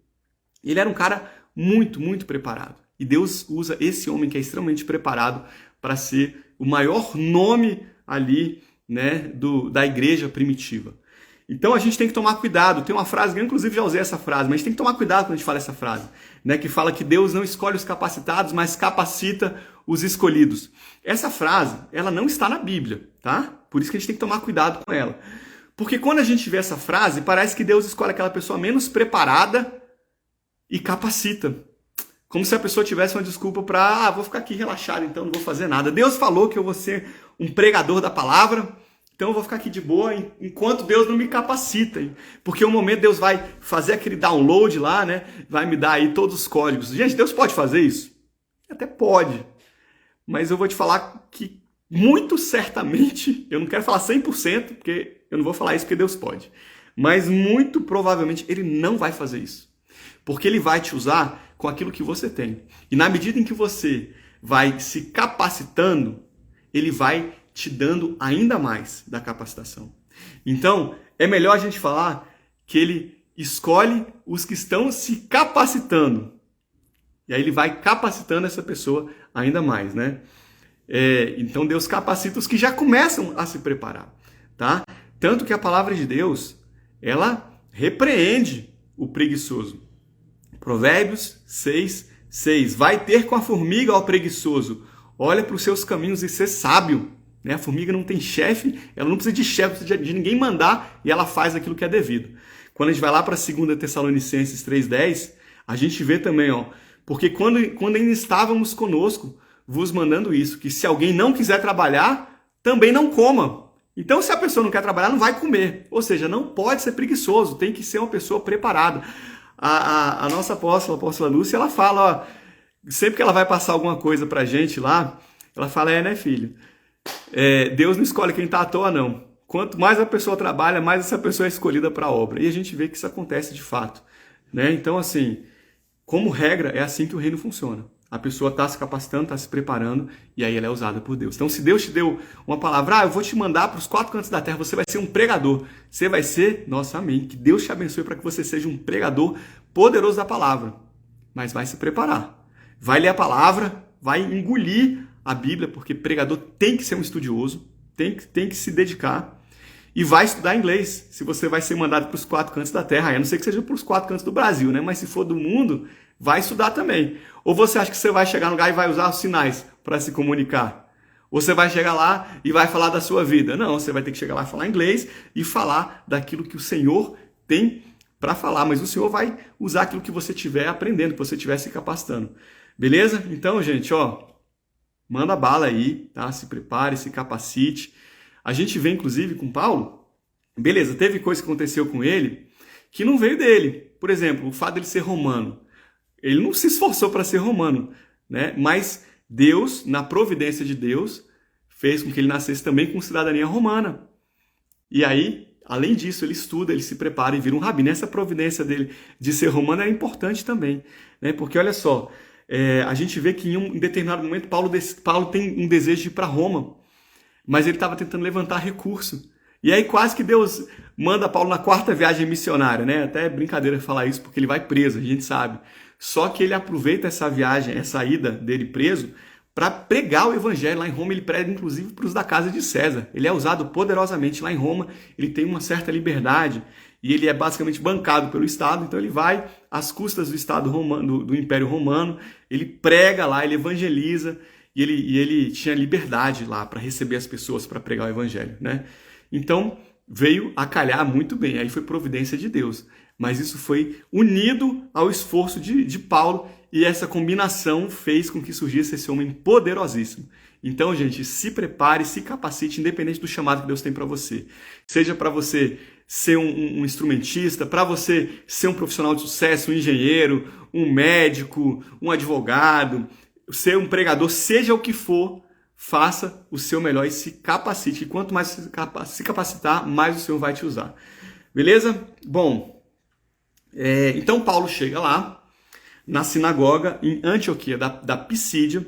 Ele era um cara muito, muito preparado. E Deus usa esse homem que é extremamente preparado para ser o maior nome ali, né, da igreja primitiva. Então a gente tem que tomar cuidado. Tem uma frase, eu inclusive já usei essa frase, mas a gente tem que tomar cuidado quando a gente fala essa frase, né, que fala que Deus não escolhe os capacitados, mas capacita os escolhidos. Essa frase, ela não está na Bíblia, tá? Por isso que a gente tem que tomar cuidado com ela. Porque quando a gente vê essa frase, parece que Deus escolhe aquela pessoa menos preparada e capacita. Como se a pessoa tivesse uma desculpa para, vou ficar aqui relaxado, então não vou fazer nada. Deus falou que eu vou ser um pregador da palavra, então eu vou ficar aqui de boa enquanto Deus não me capacita. Porque um momento Deus vai fazer aquele download lá, né? Vai me dar aí todos os códigos. Gente, Deus pode fazer isso? Até pode. Mas eu vou te falar que muito certamente, eu não quero falar 100%, porque eu não vou falar isso porque Deus pode. Mas muito provavelmente Ele não vai fazer isso. Porque Ele vai te usar com aquilo que você tem. E na medida em que você vai se capacitando, Ele vai te dando ainda mais da capacitação. Então, é melhor a gente falar que Ele escolhe os que estão se capacitando. E aí Ele vai capacitando essa pessoa ainda mais, né? Então Deus capacita os que já começam a se preparar, tá? Tanto que a palavra de Deus, ela repreende o preguiçoso. Provérbios 6:6. Vai ter com a formiga, ó preguiçoso. Olha para os seus caminhos e ser sábio. né? A formiga não tem chefe, ela não precisa de chefe, precisa de ninguém mandar, e ela faz aquilo que é devido. Quando a gente vai lá para 2 Tessalonicenses 3,10, a gente vê também, ó, porque quando ainda estávamos conosco, vos mandando isso, que se alguém não quiser trabalhar, também não coma. Então, se a pessoa não quer trabalhar, não vai comer. Ou seja, não pode ser preguiçoso, tem que ser uma pessoa preparada. A nossa apóstola, a apóstola Lúcia, ela fala, ó, sempre que ela vai passar alguma coisa pra gente lá, ela fala, né, filho? Deus não escolhe quem tá à toa, não. Quanto mais a pessoa trabalha, mais essa pessoa é escolhida para a obra. E a gente vê que isso acontece de fato, né? Então, assim, como regra, é assim que o reino funciona. A pessoa está se capacitando, está se preparando, e aí ela é usada por Deus. Então, se Deus te deu uma palavra, eu vou te mandar para os 4 cantos da terra, você vai ser um pregador. Você vai ser, nossa, amém. Que Deus te abençoe para que você seja um pregador poderoso da palavra. Mas vai se preparar. Vai ler a palavra, vai engolir a Bíblia, porque pregador tem que ser um estudioso, tem que se dedicar. E vai estudar inglês, se você vai ser mandado para os 4 cantos da terra, a não ser que seja para os 4 cantos do Brasil, né? Mas se for do mundo, vai estudar também. Ou você acha que você vai chegar no lugar e vai usar os sinais para se comunicar? Ou você vai chegar lá e vai falar da sua vida? Não, você vai ter que chegar lá e falar inglês e falar daquilo que o Senhor tem para falar. Mas o Senhor vai usar aquilo que você estiver aprendendo, que você estiver se capacitando. Beleza? Então, gente, ó, manda bala aí, tá? Se prepare, se capacite. A gente vê, inclusive, com Paulo, beleza, teve coisa que aconteceu com ele que não veio dele. Por exemplo, o fato dele ser romano. Ele não se esforçou para ser romano, né? Mas Deus, na providência de Deus, fez com que ele nascesse também com cidadania romana. E aí, além disso, ele estuda, ele se prepara e vira um rabino. Essa providência dele de ser romano é importante também, né? Porque, olha só, a gente vê que em um determinado momento Paulo tem um desejo de ir para Roma, mas ele estava tentando levantar recurso. E aí quase que Deus manda Paulo na 4ª viagem missionária, né? Até é brincadeira falar isso, porque ele vai preso, a gente sabe. Só que ele aproveita essa viagem, essa ida dele preso, para pregar o evangelho. Lá em Roma ele prega inclusive para os da casa de César. Ele é usado poderosamente lá em Roma, ele tem uma certa liberdade, e ele é basicamente bancado pelo Estado, então ele vai às custas do Estado romano, do Império Romano, ele prega lá, ele evangeliza, e ele tinha liberdade lá para receber as pessoas para pregar o evangelho, né? Então, veio a calhar muito bem, aí foi providência de Deus. Mas isso foi unido ao esforço de Paulo, e essa combinação fez com que surgisse esse homem poderosíssimo. Então, gente, se prepare, se capacite, independente do chamado que Deus tem para você. Seja para você ser um instrumentista, para você ser um profissional de sucesso, um engenheiro, um médico, um advogado, ser um pregador, seja o que for, faça o seu melhor e se capacite. E quanto mais se capacitar, mais o Senhor vai te usar. Beleza? Bom, então Paulo chega lá, na sinagoga, em Antioquia da Pisídia,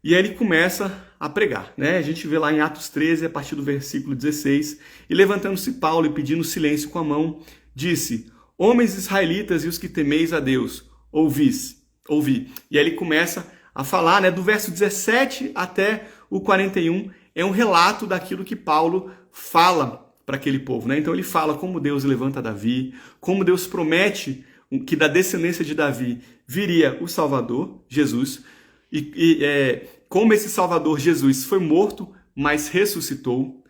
e aí ele começa a pregar, né? A gente vê lá em Atos 13, a partir do versículo 16, e levantando-se Paulo e pedindo silêncio com a mão, disse, homens israelitas e os que temeis a Deus, ouvi. E aí ele começa a falar, né, do verso 17 até o 41, é um relato daquilo que Paulo fala para aquele povo, né? Então ele fala como Deus levanta Davi, como Deus promete que da descendência de Davi viria o Salvador, Jesus, como esse Salvador, Jesus, foi morto, mas ressuscitou.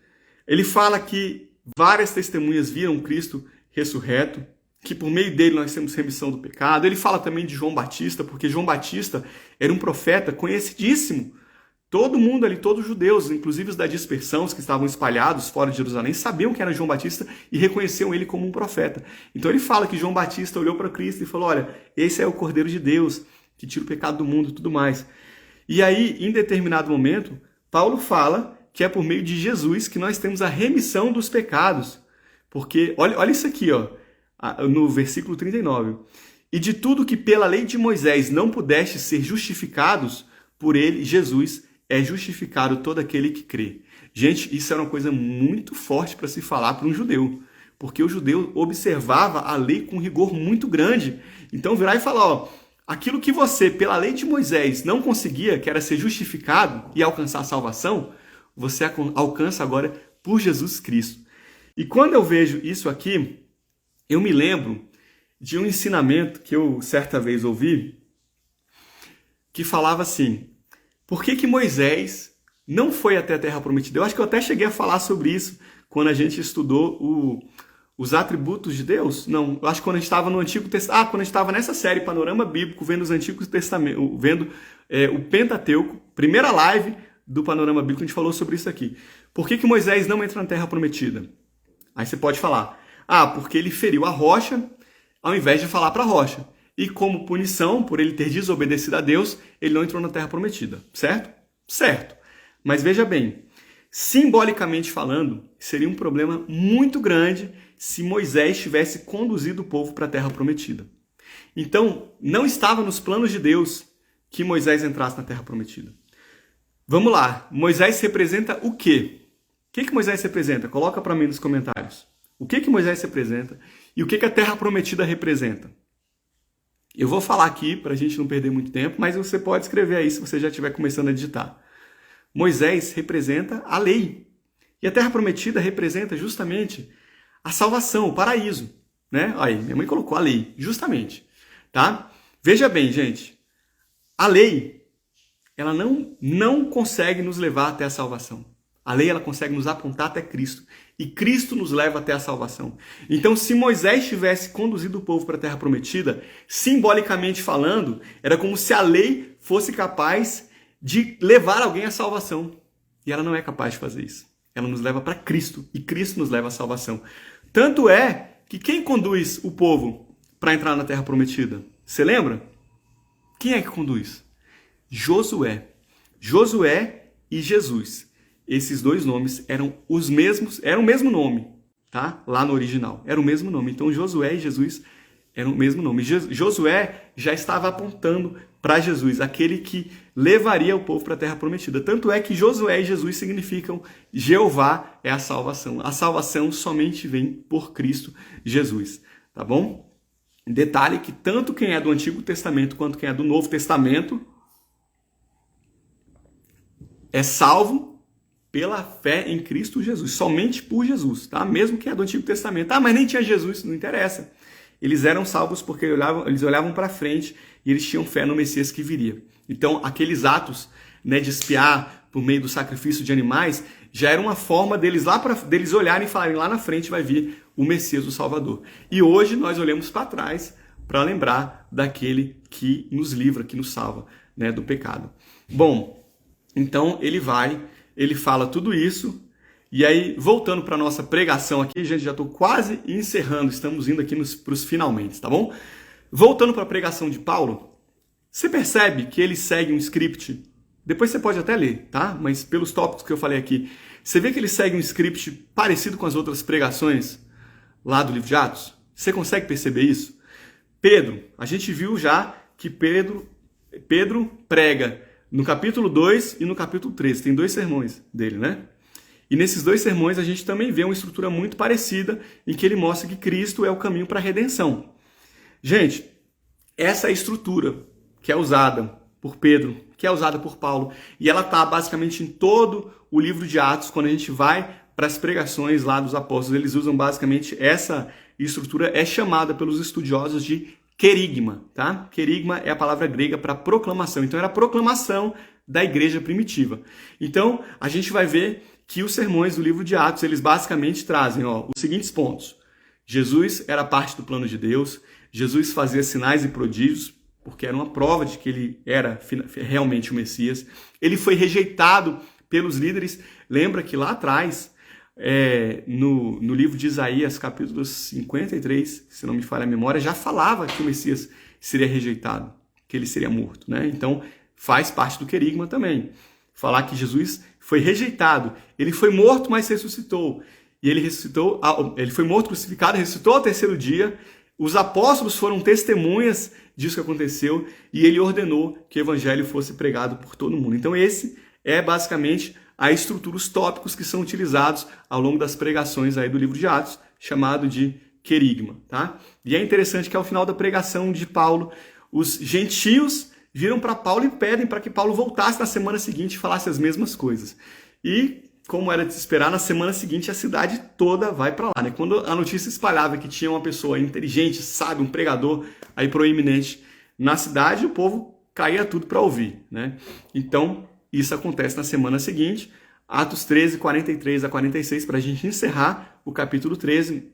Ele fala que várias testemunhas viram Cristo ressurreto, que por meio dele nós temos remissão do pecado. Ele fala também de João Batista, porque João Batista era um profeta conhecidíssimo. Todo mundo ali, todos os judeus, inclusive os da dispersão, os que estavam espalhados fora de Jerusalém, sabiam que era João Batista e reconheciam ele como um profeta. Então ele fala que João Batista olhou para Cristo e falou, olha, esse é o Cordeiro de Deus, que tira o pecado do mundo e tudo mais. E aí, em determinado momento, Paulo fala que é por meio de Jesus que nós temos a remissão dos pecados. Porque, olha isso aqui, ó, no versículo 39. E de tudo que pela lei de Moisés não pudeste ser justificados, por ele, Jesus, é justificado todo aquele que crê. Gente, isso era uma coisa muito forte para se falar para um judeu, porque o judeu observava a lei com rigor muito grande. Então virar e falar, ó, aquilo que você, pela lei de Moisés, não conseguia, que era ser justificado e alcançar a salvação, você alcança agora por Jesus Cristo. E quando eu vejo isso aqui, eu me lembro de um ensinamento que eu certa vez ouvi, que falava assim, por que Moisés não foi até a Terra Prometida. Eu acho que eu até cheguei a falar sobre isso quando a gente estudou os atributos de Deus. Não, eu acho que quando a gente estava no Antigo Testamento. Quando a gente estava nessa série Panorama Bíblico, vendo os Antigos Testamentos, vendo o Pentateuco, primeira live do Panorama Bíblico, a gente falou sobre isso aqui. Por que Moisés não entra na Terra Prometida? Aí você pode falar, porque ele feriu a rocha ao invés de falar para a rocha. E como punição, por ele ter desobedecido a Deus, ele não entrou na Terra Prometida. Certo? Certo. Mas veja bem, simbolicamente falando, seria um problema muito grande se Moisés tivesse conduzido o povo para a Terra Prometida. Então, não estava nos planos de Deus que Moisés entrasse na Terra Prometida. Vamos lá, Moisés representa o quê? O que Moisés representa? Coloca para mim nos comentários. O que Moisés representa e o que a Terra Prometida representa? Eu vou falar aqui para a gente não perder muito tempo, mas você pode escrever aí se você já estiver começando a digitar. Moisés representa a lei. E a Terra Prometida representa justamente a salvação, o paraíso. Né? Aí, minha mãe colocou a lei, justamente. Tá? Veja bem, gente. A lei, ela não consegue nos levar até a salvação. A lei, ela consegue nos apontar até Cristo. E Cristo nos leva até a salvação. Então, se Moisés tivesse conduzido o povo para a Terra Prometida, simbolicamente falando, era como se a lei fosse capaz de levar alguém à salvação. E ela não é capaz de fazer isso. Ela nos leva para Cristo. E Cristo nos leva à salvação. Tanto é que quem conduz o povo para entrar na Terra Prometida? Você lembra? Quem é que conduz? Josué. Josué e Jesus. Esses dois nomes eram os mesmos, era o mesmo nome, tá? Lá no original. Era o mesmo nome. Então Josué e Jesus eram o mesmo nome. Josué já estava apontando para Jesus, aquele que levaria o povo para a Terra Prometida. Tanto é que Josué e Jesus significam Jeová é a salvação. A salvação somente vem por Cristo Jesus, tá bom? Detalhe que tanto quem é do Antigo Testamento quanto quem é do Novo Testamento é salvo pela fé em Cristo Jesus, somente por Jesus, tá? Mesmo quem é do Antigo Testamento. Mas nem tinha Jesus, não interessa. Eles eram salvos porque eles olhavam para frente e eles tinham fé no Messias que viria. Então, aqueles atos, né, de espiar por meio do sacrifício de animais, já era uma forma deles olharem e falarem, lá na frente vai vir o Messias, o Salvador. E hoje nós olhamos para trás para lembrar daquele que nos livra, que nos salva, né, do pecado. Bom, então ele fala tudo isso. E aí, voltando para a nossa pregação aqui, gente, já estou quase encerrando, estamos indo aqui para os finalmente, tá bom? Voltando para a pregação de Paulo, você percebe que ele segue um script, depois você pode até ler, tá? Mas pelos tópicos que eu falei aqui, você vê que ele segue um script parecido com as outras pregações lá do livro de Atos? Você consegue perceber isso? Pedro, a gente viu já que Pedro prega no capítulo 2 e no capítulo 3, tem 2 sermões dele, né? E nesses 2 sermões a gente também vê uma estrutura muito parecida em que ele mostra que Cristo é o caminho para a redenção. Gente, essa é a estrutura que é usada por Pedro, que é usada por Paulo, e ela está basicamente em todo o livro de Atos. Quando a gente vai para as pregações lá dos apóstolos, eles usam basicamente essa estrutura, é chamada pelos estudiosos de querigma, tá? Querigma é a palavra grega para proclamação. Então era a proclamação da igreja primitiva. Então a gente vai ver que os sermões do livro de Atos, eles basicamente trazem os seguintes pontos. Jesus era parte do plano de Deus, Jesus fazia sinais e prodígios, porque era uma prova de que ele era realmente o Messias. Ele foi rejeitado pelos líderes. Lembra que lá atrás, no livro de Isaías, capítulo 53, se não me falha a memória, já falava que o Messias seria rejeitado, que ele seria morto, né? Então, faz parte do querigma também. Falar que Jesus foi rejeitado. Ele foi morto, mas ressuscitou. E ele ressuscitou, ele foi morto, crucificado, ressuscitou ao 3º dia. Os apóstolos foram testemunhas disso que aconteceu e ele ordenou que o evangelho fosse pregado por todo mundo. Então esse é basicamente a estrutura, os tópicos que são utilizados ao longo das pregações aí do livro de Atos, chamado de querigma, tá? E é interessante que ao final da pregação de Paulo, os gentios viram para Paulo e pedem para que Paulo voltasse na semana seguinte e falasse as mesmas coisas. E, como era de se esperar, na semana seguinte a cidade toda vai para lá, né? Quando a notícia espalhava que tinha uma pessoa inteligente, sábio, um pregador aí proeminente na cidade, o povo caía tudo para ouvir, né? Então, Isso acontece na semana seguinte, Atos 13, 43 a 46, para a gente encerrar o capítulo 13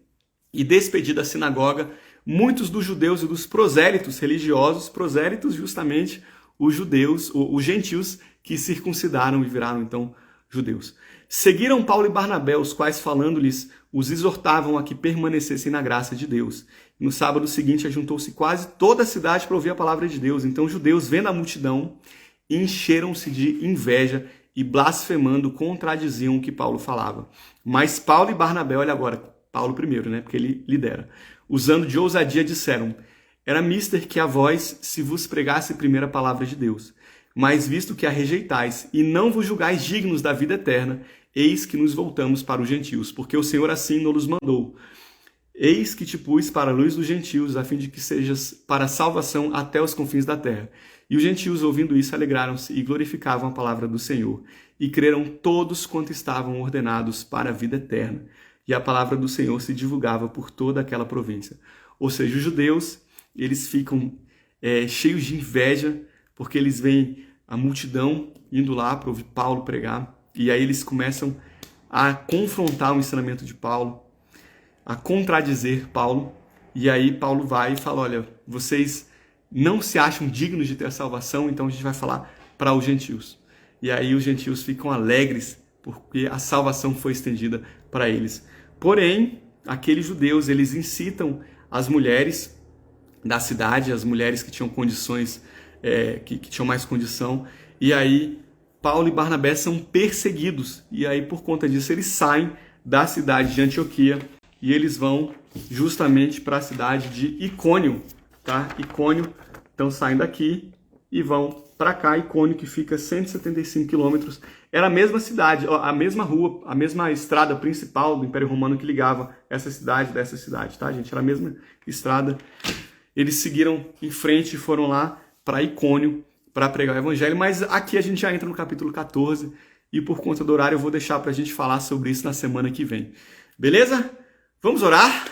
e despedir da sinagoga muitos dos judeus e dos prosélitos religiosos, prosélitos justamente os judeus, os gentios que circuncidaram e viraram então judeus. Seguiram Paulo e Barnabé, os quais falando-lhes, os exortavam a que permanecessem na graça de Deus. No sábado seguinte, ajuntou-se quase toda a cidade para ouvir a palavra de Deus. Então os judeus, vendo a multidão, encheram-se de inveja e blasfemando contradiziam o que Paulo falava. Mas Paulo e Barnabé, olha agora, Paulo primeiro, né, porque ele lidera, usando de ousadia, disseram: era mister que a vós se vos pregasse primeiro a palavra de Deus. Mas visto que a rejeitais e não vos julgais dignos da vida eterna, eis que nos voltamos para os gentios, porque o Senhor assim nos mandou. Eis que te pus para a luz dos gentios, a fim de que sejas para a salvação até os confins da terra. E os gentios, ouvindo isso, alegraram-se e glorificavam a palavra do Senhor. E creram todos quanto estavam ordenados para a vida eterna. E a palavra do Senhor se divulgava por toda aquela província. Ou seja, os judeus, eles ficam cheios de inveja, porque eles veem a multidão indo lá para ouvir Paulo pregar. E aí eles começam a confrontar o ensinamento de Paulo, a contradizer Paulo. E aí Paulo vai e fala: olha, vocês não se acham dignos de ter a salvação, então a gente vai falar para os gentios. E aí os gentios ficam alegres porque a salvação foi estendida para eles. Porém, aqueles judeus, eles incitam as mulheres da cidade, as mulheres que tinham condições, que tinham mais condição, e aí Paulo e Barnabé são perseguidos. E aí, por conta disso, eles saem da cidade de Antioquia e eles vão justamente para a cidade de Icônio, tá? Icônio, então saem daqui e vão para cá, Icônio, que fica 175 quilômetros. Era a mesma cidade, a mesma rua, a mesma estrada principal do Império Romano que ligava essa cidade dessa cidade, tá, gente? Era a mesma estrada. Eles seguiram em frente e foram lá para Icônio para pregar o evangelho, mas aqui a gente já entra no capítulo 14 e por conta do horário eu vou deixar para a gente falar sobre isso na semana que vem. Beleza? Vamos orar?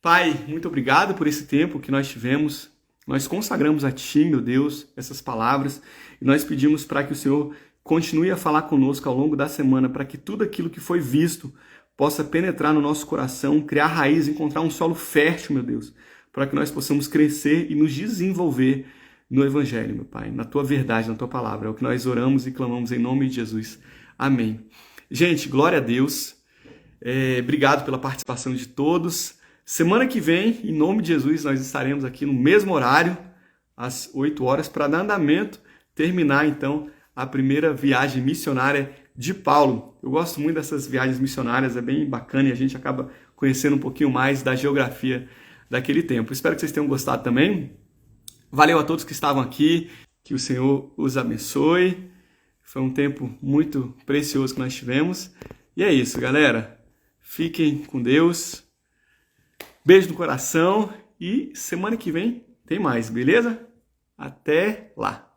Pai, muito obrigado por esse tempo que nós tivemos. Nós consagramos a Ti, meu Deus, essas palavras e nós pedimos para que o Senhor continue a falar conosco ao longo da semana, para que tudo aquilo que foi visto possa penetrar no nosso coração, criar raiz, encontrar um solo fértil, meu Deus, para que nós possamos crescer e nos desenvolver no Evangelho, meu Pai, na Tua verdade, na Tua palavra. É o que nós oramos e clamamos em nome de Jesus. Amém. Gente, glória a Deus. Obrigado pela participação de todos. Semana que vem, em nome de Jesus, nós estaremos aqui no mesmo horário, às 8 horas, para dar andamento, terminar, então, a primeira viagem missionária de Paulo. Eu gosto muito dessas viagens missionárias, é bem bacana e a gente acaba conhecendo um pouquinho mais da geografia daquele tempo. Espero que vocês tenham gostado também. Valeu a todos que estavam aqui, que o Senhor os abençoe. Foi um tempo muito precioso que nós tivemos. E é isso, galera. Fiquem com Deus. Beijo no coração e semana que vem tem mais, beleza? Até lá!